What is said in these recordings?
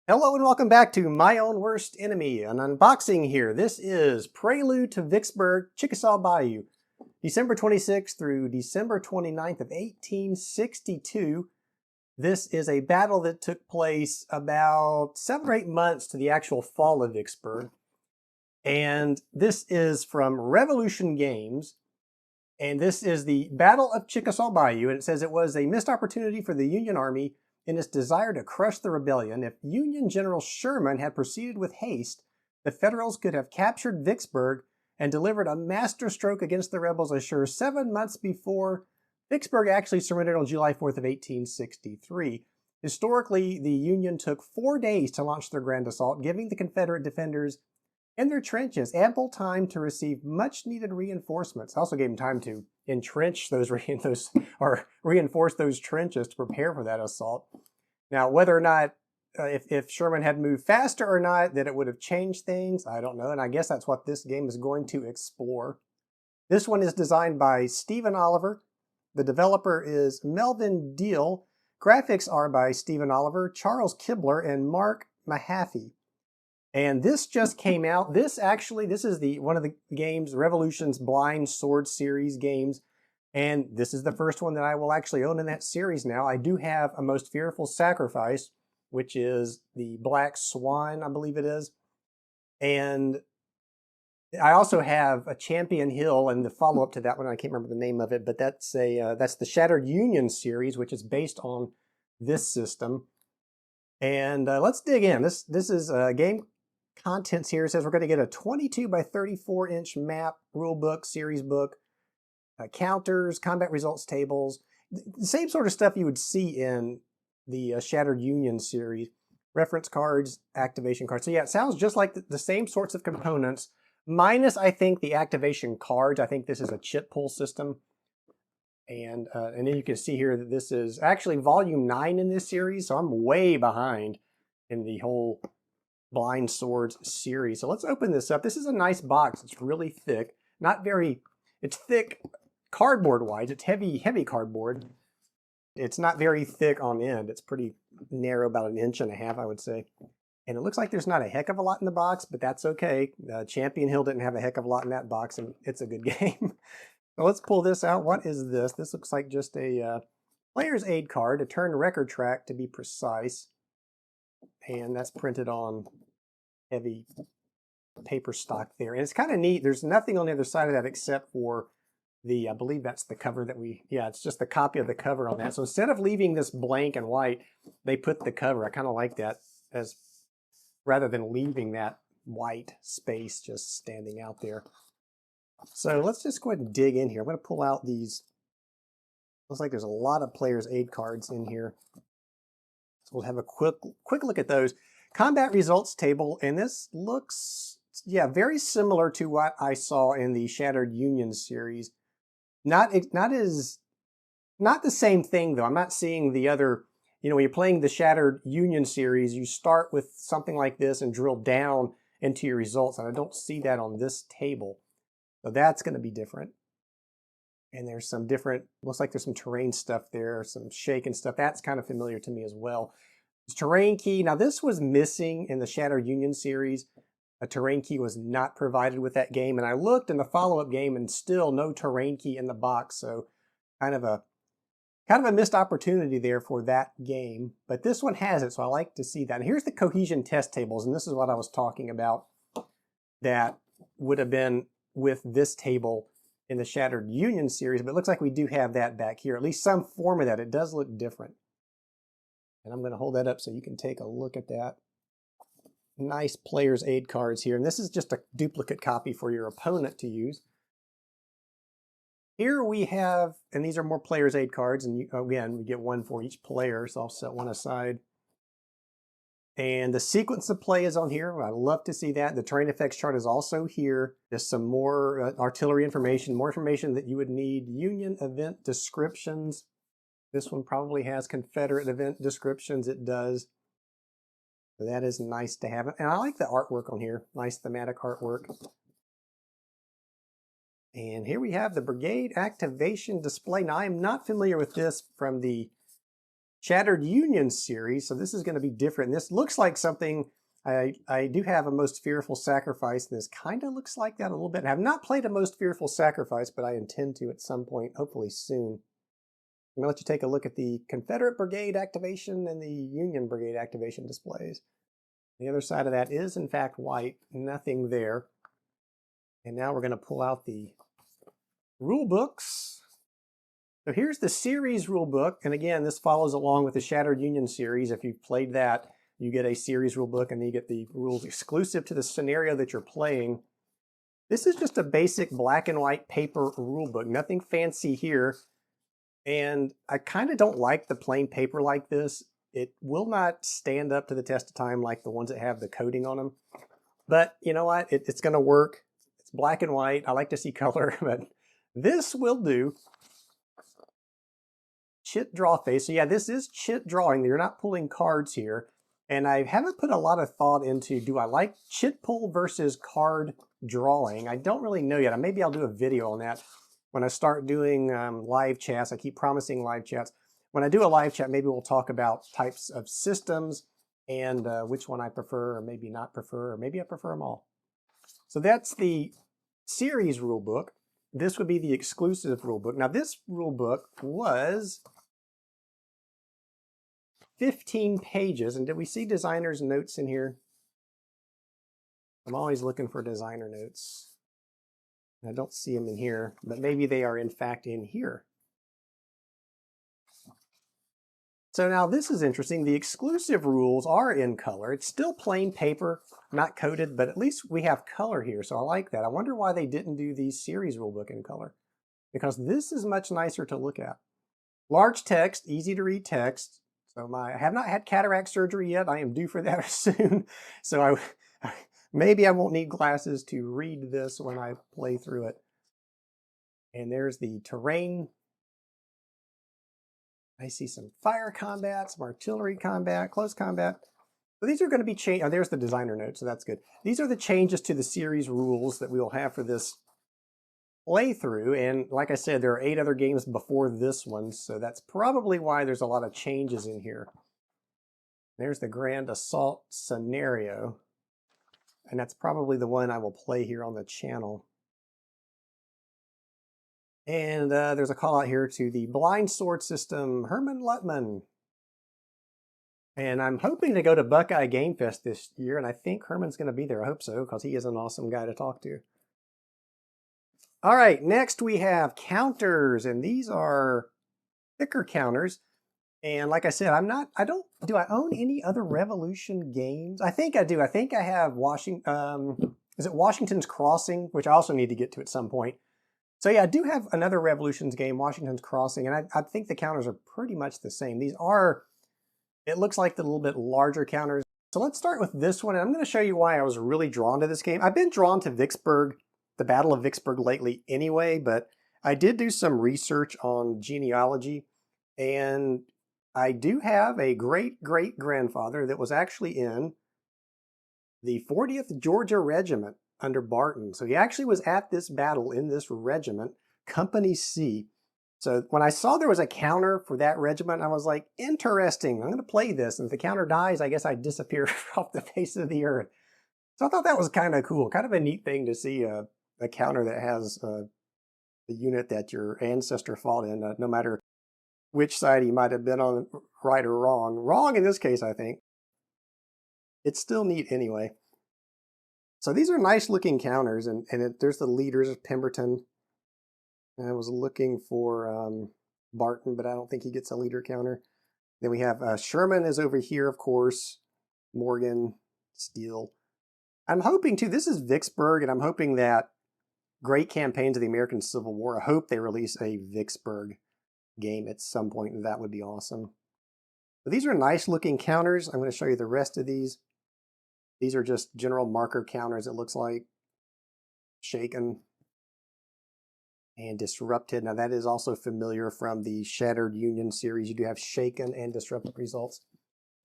Hello and welcome back to My Own Worst Enemy, an unboxing here. This is Prelude to Vicksburg, Chickasaw Bayou, December 26th through December 29th of 1862. This is a battle that took place about 7 or 8 months to the actual fall of Vicksburg. And this is from Revolution Games. And this is the Battle of Chickasaw Bayou. And it says it was a missed opportunity for the Union Army in its desire to crush the rebellion. If Union General Sherman had proceeded with haste, the Federals could have captured Vicksburg and delivered a masterstroke against the rebels ashore 7 months before Vicksburg actually surrendered on July 4th of 1863. Historically, the Union took 4 days to launch their grand assault, giving the Confederate defenders in their trenches ample time to receive much-needed reinforcements. Also gave them time to entrench or reinforce those trenches to prepare for that assault. Now, whether or not, if Sherman had moved faster or not, that it would have changed things, I don't know. And I guess that's what this game is going to explore. This one is designed by Stephen Oliver. The developer is Melvin Deal. Graphics are by Stephen Oliver, Charles Kibler, and Mark Mahaffey. And this just came out. This is one of the games, Revolution's Blind Sword series games. And this is the first one that I will actually own in that series now. I do have A Most Fearful Sacrifice, which is the Black Swan, I believe it is. And I also have a Champion Hill and the follow-up to that one. I can't remember the name of it, but that's the Shattered Union series, which is based on this system. And let's dig in. This is a game contents here. It says we're going to get a 22 by 34 inch map, rule book, series book, counters, combat results tables, the same sort of stuff you would see in the Shattered Union series, reference cards, activation cards. So yeah, it sounds just like the same sorts of components, minus I think the activation cards. I think this is a chit pull system. And then you can see here that this is actually volume 9 in this series, so I'm way behind in the whole Blind Swords series. So let's open this up. This is a nice box. It's really thick. It's thick cardboard wise. It's heavy cardboard. It's not very thick on end. It's pretty narrow, about 1.5 inches, I would say. And it looks like there's not a heck of a lot in the box, but that's okay. Champion Hill didn't have a heck of a lot in that box, and it's a good game. So let's pull this out. What is this? This looks like just a player's aid card, a turn record track to be precise. And that's printed on heavy paper stock there. And it's kind of neat. There's nothing on the other side of that except for I believe that's the cover that it's just the copy of the cover on that. So instead of leaving this blank and white, they put the cover. I kind of like that, as rather than leaving that white space just standing out there. So let's just go ahead and dig in here. I'm going to pull out these. Looks like there's a lot of player's aid cards in here. So we'll have a quick look at those. Combat results table, and this looks, very similar to what I saw in the Shattered Union series. Not the same thing though. I'm not seeing the other, when you're playing the Shattered Union series, you start with something like this and drill down into your results, and I don't see that on this table. So that's going to be different. And there's some different, looks like there's some terrain stuff there, some shake and stuff. That's kind of familiar to me as well. There's terrain key. Now this was missing in the Shattered Union series. A terrain key was not provided with that game. And I looked in the follow-up game and still no terrain key in the box. So kind of a missed opportunity there for that game. But this one has it, so I like to see that. And here's the cohesion test tables. And this is what I was talking about that would have been with this table in the Shattered Union series, but it looks like we do have that back here, at least some form of that. It does look different. And I'm going to hold that up so you can take a look at that. Nice player's aid cards here. And this is just a duplicate copy for your opponent to use. Here we have, and these are more player's aid cards, and again, we get one for each player, so I'll set one aside. And the sequence of play is on here. I love to see that. The terrain effects chart is also here. There's some more artillery information, more information that you would need. Union event descriptions. This one probably has Confederate event descriptions. It does. So that is nice to have. And I like the artwork on here. Nice thematic artwork. And here we have the Brigade activation display. Now, I am not familiar with this from the Shattered Union series. So this is going to be different. This looks like something, I do have a Most Fearful Sacrifice. This kind of looks like that a little bit. I have not played a Most Fearful Sacrifice, but I intend to at some point, hopefully soon. I'm going to let you take a look at the Confederate Brigade activation and the Union Brigade activation displays. The other side of that is in fact white, nothing there. And now we're going to pull out the rule books. So here's the series rule book. And again, this follows along with the Shattered Union series. If you've played that, you get a series rule book and then you get the rules exclusive to the scenario that you're playing. This is just a basic black and white paper rule book, nothing fancy here. And I kind of don't like the plain paper like this. It will not stand up to the test of time like the ones that have the coating on them. But you know what? It's going to work. It's black and white. I like to see color, but this will do. Chit draw phase. So yeah, this is chit drawing. You're not pulling cards here. And I haven't put a lot of thought into, do I like chit pull versus card drawing? I don't really know yet. Maybe I'll do a video on that when I start doing live chats. I keep promising live chats. When I do a live chat, maybe we'll talk about types of systems and which one I prefer or maybe not prefer, or maybe I prefer them all. So that's the series rulebook. This would be the exclusive rulebook. Now this rulebook was 15 pages. And did we see designer's notes in here? I'm always looking for designer notes. I don't see them in here, but maybe they are in fact in here. So now this is interesting. The exclusive rules are in color. It's still plain paper, not coated, but at least we have color here. So I like that. I wonder why they didn't do the series rulebook in color, because this is much nicer to look at. Large text, easy to read text. So I have not had cataract surgery yet. I am due for that soon. So maybe I won't need glasses to read this when I play through it. And there's the terrain. I see some fire combat, some artillery combat, close combat. So these are going to be changed. Oh, there's the designer note, so that's good. These are the changes to the series rules that we will have for this playthrough. And like I said, there are 8 other games before this one, so that's probably why there's a lot of changes in here. There's the Grand Assault scenario, and that's probably the one I will play here on the channel. And there's a call out here to the Blind Sword System, Herman Luttman. And I'm hoping to go to Buckeye Game Fest this year, and I think Herman's going to be there. I hope so, because he is an awesome guy to talk to. All right, next we have counters, and these are thicker counters. And like I said, do I own any other Revolution games? I think I do. I think I have is it Washington's Crossing, which I also need to get to at some point. So yeah, I do have another Revolutions game, Washington's Crossing, and I think the counters are pretty much the same. These are, it looks like the little bit larger counters. So let's start with this one, and I'm going to show you why I was really drawn to this game. I've been drawn to Vicksburg, the Battle of Vicksburg lately anyway, but I did do some research on genealogy, and I do have a great-great-grandfather that was actually in the 40th Georgia Regiment under Barton. So he actually was at this battle in this regiment, Company C. So when I saw there was a counter for that regiment, I was like, interesting, I'm going to play this. And if the counter dies, I guess I disappear off the face of the earth. So I thought that was kind of cool, kind of a neat thing to see a counter that has the unit that your ancestor fought in, no matter which side he might have been on, right or wrong. Wrong in this case, I think. It's still neat anyway. So these are nice looking counters, and there's the leaders of Pemberton. I was looking for Barton, but I don't think he gets a leader counter. Then we have Sherman is over here, of course. Morgan, Steele. I'm hoping too, this is Vicksburg, and I'm hoping that great campaigns of the American Civil War, I hope they release a Vicksburg game at some point, and that would be awesome. But these are nice looking counters. I'm going to show you the rest of these. These are just general marker counters, it looks like. Shaken and Disrupted. Now that is also familiar from the Shattered Union series. You do have Shaken and Disrupted results.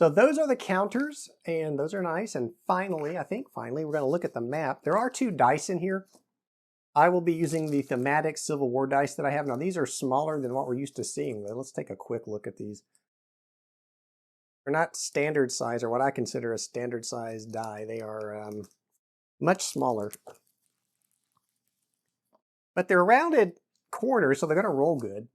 So those are the counters, and those are nice. And finally, I think finally, we're going to look at the map. There are 2 dice in here. I will be using the thematic Civil War dice that I have. Now these are smaller than what we're used to seeing. Let's take a quick look at these. They're not standard size, or what I consider a standard size die. They are much smaller. But they're rounded corners, so they're going to roll good.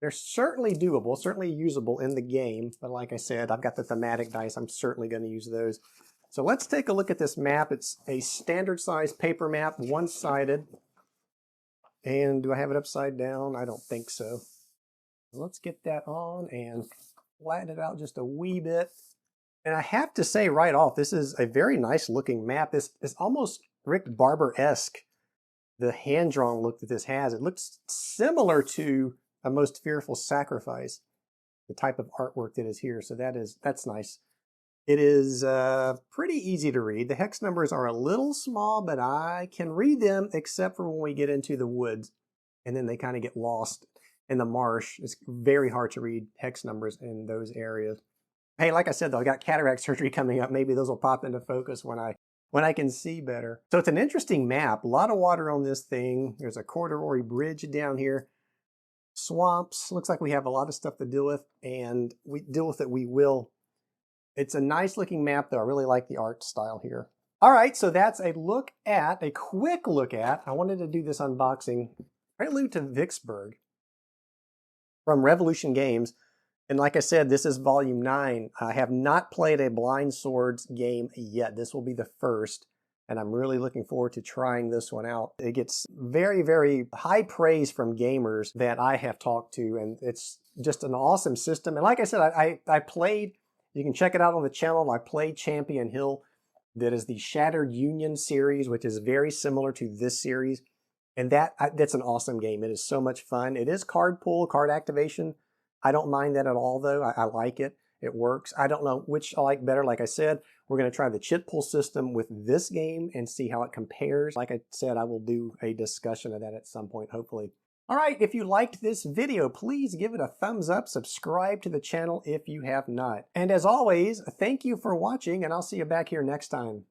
They're certainly doable, certainly usable in the game. But like I said, I've got the thematic dice. I'm certainly going to use those. So let's take a look at this map. It's a standard size paper map, one-sided. And do I have it upside down? I don't think so. Let's get that on and flatten it out just a wee bit. And I have to say right off, this is a very nice looking map. This is almost Rick Barber-esque, the hand-drawn look that this has. It looks similar to A Most Fearful Sacrifice, the type of artwork that is here. So that's nice. It is pretty easy to read. The hex numbers are a little small, but I can read them except for when we get into the woods. And then they kind of get lost in the marsh. It's very hard to read hex numbers in those areas. Hey, like I said, though, I got cataract surgery coming up. Maybe those will pop into focus when I can see better. So it's an interesting map. A lot of water on this thing. There's a corduroy bridge down here. Swamps. Looks like we have a lot of stuff to deal with, and we deal with it we will. It's a nice looking map, though. I really like the art style here. All right, so that's a quick look at, I wanted to do this unboxing, Prelude to Vicksburg from Revolution Games. And like I said, this is volume 9. I have not played a Blind Swords game yet. This will be the first, and I'm really looking forward to trying this one out. It gets very, very high praise from gamers that I have talked to, and it's just an awesome system. And like I said, I played, you can check it out on the channel, I played Champion Hill. That is the Shattered Union series, which is very similar to this series. And that's an awesome game. It is so much fun. It is card pull, card activation. I don't mind that at all, though. I like it. It works. I don't know which I like better. Like I said, we're going to try the chit pull system with this game and see how it compares. Like I said, I will do a discussion of that at some point, hopefully. All right, if you liked this video, please give it a thumbs up, subscribe to the channel if you have not. And as always, thank you for watching, and I'll see you back here next time.